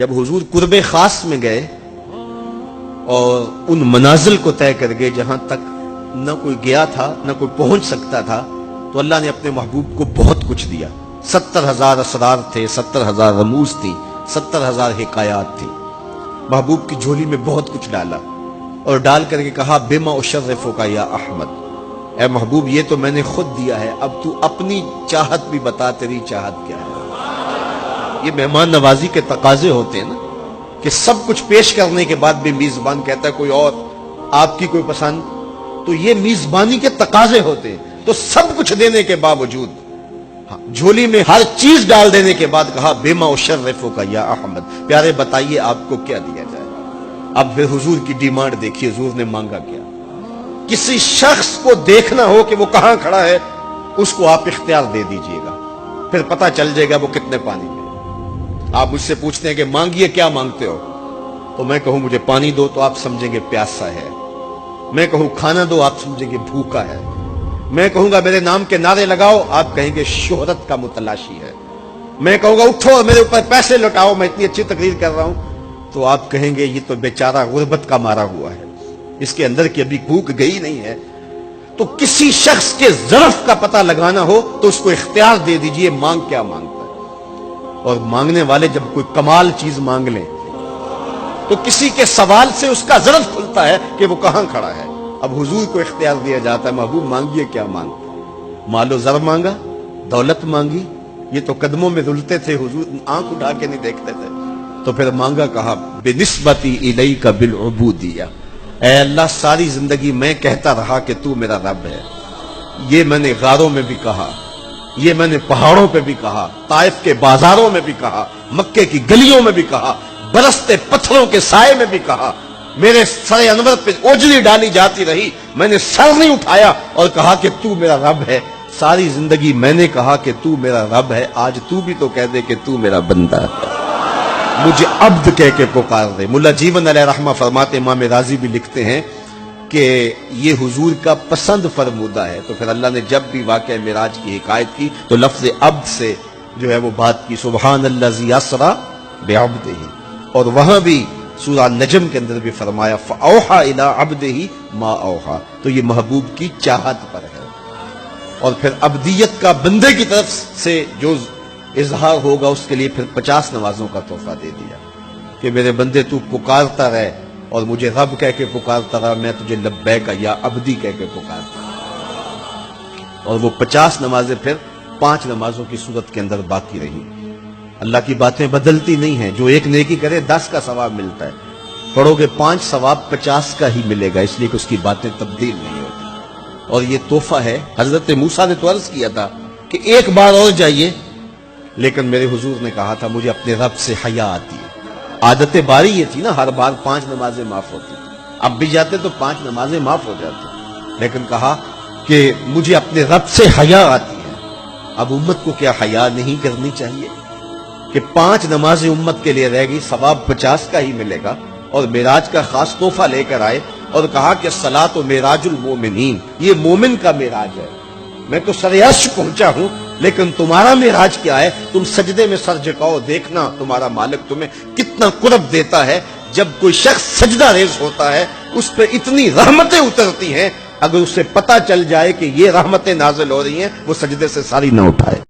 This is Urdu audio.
جب حضور قرب خاص میں گئے اور ان منازل کو طے کر گئے جہاں تک نہ کوئی گیا تھا نہ کوئی پہنچ سکتا تھا، تو اللہ نے اپنے محبوب کو بہت کچھ دیا۔ 70,000 اسرار تھے، 70,000 رموز تھی، 70,000 حکایات تھی۔ محبوب کی جھولی میں بہت کچھ ڈالا اور ڈال کر کے کہا بما اشرفک یا احمد، اے محبوب یہ تو میں نے خود دیا ہے، اب تو اپنی چاہت بھی بتا، تیری چاہت کیا ہے۔ یہ مہمان نوازی کے تقاضے ہوتے ہیں نا، کہ سب کچھ پیش کرنے کے بعد بھی میزبان کہتا ہے کوئی اور، آپ کی کوئی پسند، تو یہ میزبانی کے تقاضے ہوتے ہیں۔ تو سب کچھ دینے کے باوجود جھولی میں ہر چیز ڈال دینے کے بعد کہا بما اشرفک یا احمد، پیارے بتائیے آپ کو کیا دیا جائے۔ اب پھر حضور کی ڈیمانڈ دیکھیے، حضور نے مانگا کیا۔ کسی شخص کو دیکھنا ہو کہ وہ کہاں کھڑا ہے، اس کو آپ اختیار دے دیجئے گا، پھر پتہ چل جائے گا وہ کتنے پانی میں۔ آپ مجھ سے پوچھتے ہیں کہ مانگیے کیا مانگتے ہو، تو میں کہوں مجھے پانی دو تو آپ سمجھیں گے پیاسا ہے، میں کہوں کھانا دو آپ سمجھیں گے بھوکا ہے، میں کہوں گا میرے نام کے نعرے لگاؤ آپ کہیں گے شہرت کا متلاشی ہے، میں کہوں گا اٹھو اور میرے اوپر پیسے لوٹاؤ میں اتنی اچھی تقریر کر رہا ہوں، تو آپ کہیں گے یہ تو بیچارہ غربت کا مارا ہوا ہے، اس کے اندر کی ابھی بھوک گئی نہیں ہے۔ تو کسی شخص کے ظرف کا پتہ لگانا ہو تو اس کو اختیار دے دیجئے مانگ کیا مانگتا ہے۔ اور مانگنے والے جب کوئی کمال چیز مانگ لیں تو کسی کے سوال سے اس کا ظرف کھلتا ہے کہ وہ کہاں کھڑا ہے۔ اب حضور کو اختیار دیا جاتا ہے محبوب مانگیے کیا مانگتا، مال و زر مانگا، دولت مانگی، یہ تو قدموں میں رلتے تھے، حضور آنکھ اٹھا کے نہیں دیکھتے تھے، تو پھر مانگا کہا بنسبتی الیک بالعبودیہ، اے اللہ ساری زندگی میں کہتا رہا کہ تو میرا رب ہے، یہ میں نے غاروں میں بھی کہا، یہ میں نے پہاڑوں پہ بھی کہا، طائف کے بازاروں میں بھی کہا، مکے کی گلیوں میں بھی کہا، برستے پتھروں کے سائے میں بھی کہا، میرے سر انور پہ اوجلی ڈالی جاتی رہی، میں نے سر نہیں اٹھایا اور کہا کہ تو میرا رب ہے، ساری زندگی میں نے کہا کہ تو میرا رب ہے، آج تو بھی تو کہہ دے کہ تو میرا بندہ ہے، مجھے عبد کہہ کے پکار دے۔ ملا جیون علیہ رحمہ فرماتے، امام راضی بھی لکھتے ہیں کہ یہ حضور کا پسند فرمودہ ہے، تو پھر اللہ نے جب بھی واقعہ معراج کی حکایت کی تو لفظ عبد سے جو ہے وہ بات کی، سبحان الذی اسری بعبدہ، اور وہاں بھی سورہ نجم کے اندر بھی فرمایا فاوحی الی عبدہ ما اوحی، تو یہ محبوب کی چاہت پر ہے۔ اور پھر عبدیت کا بندے کی طرف سے جو اظہار ہوگا اس کے لیے پھر 50 نمازوں کا تحفہ دے دیا کہ میرے بندے تو پکارتا رہے اور مجھے رب کہہ کے پکارتا رہا، میں تجھے لبیک یا عبدی کہہ کے پکارتا رہا۔ اور وہ 50 نمازیں پھر 5 نمازوں کی صورت کے اندر باقی رہی۔ اللہ کی باتیں بدلتی نہیں ہیں، جو ایک نیکی کرے 10 کا ثواب ملتا ہے، پڑھو گے 5 ثواب 50 کا ہی ملے گا، اس لیے کہ اس کی باتیں تبدیل نہیں ہوتی۔ اور یہ تحفہ ہے۔ حضرت موسیٰ نے تو عرض کیا تھا کہ ایک بار اور جائیے، لیکن میرے حضور نے کہا تھا مجھے اپنے رب سے حیا آتی ہے۔ عادت باری یہ تھی نا، ہر بار 5 نمازیں معاف ہوتی تھی، اب بھی جاتے تو 5 نمازیں معاف ہو جاتی، لیکن کہا کہ مجھے اپنے رب سے حیا آتی ہے۔ اب امت کو کیا حیا نہیں کرنی چاہیے کہ 5 نمازیں امت کے لیے رہ گئی، ثواب 50 کا ہی ملے گا، اور معراج کا خاص تحفہ لے کر آئے اور کہا کہ الصلاۃ معراج المومنین، یہ مومن کا معراج ہے، میں تو سر عرش پہنچا ہوں لیکن تمہارا معراج کیا ہے، تم سجدے میں سر جھکاؤ، دیکھنا تمہارا مالک تمہیں کتنا قرب دیتا ہے۔ جب کوئی شخص سجدہ ریز ہوتا ہے اس پہ اتنی رحمتیں اترتی ہیں، اگر اسے پتہ چل جائے کہ یہ رحمتیں نازل ہو رہی ہیں وہ سجدے سے ساری نہ اٹھائے۔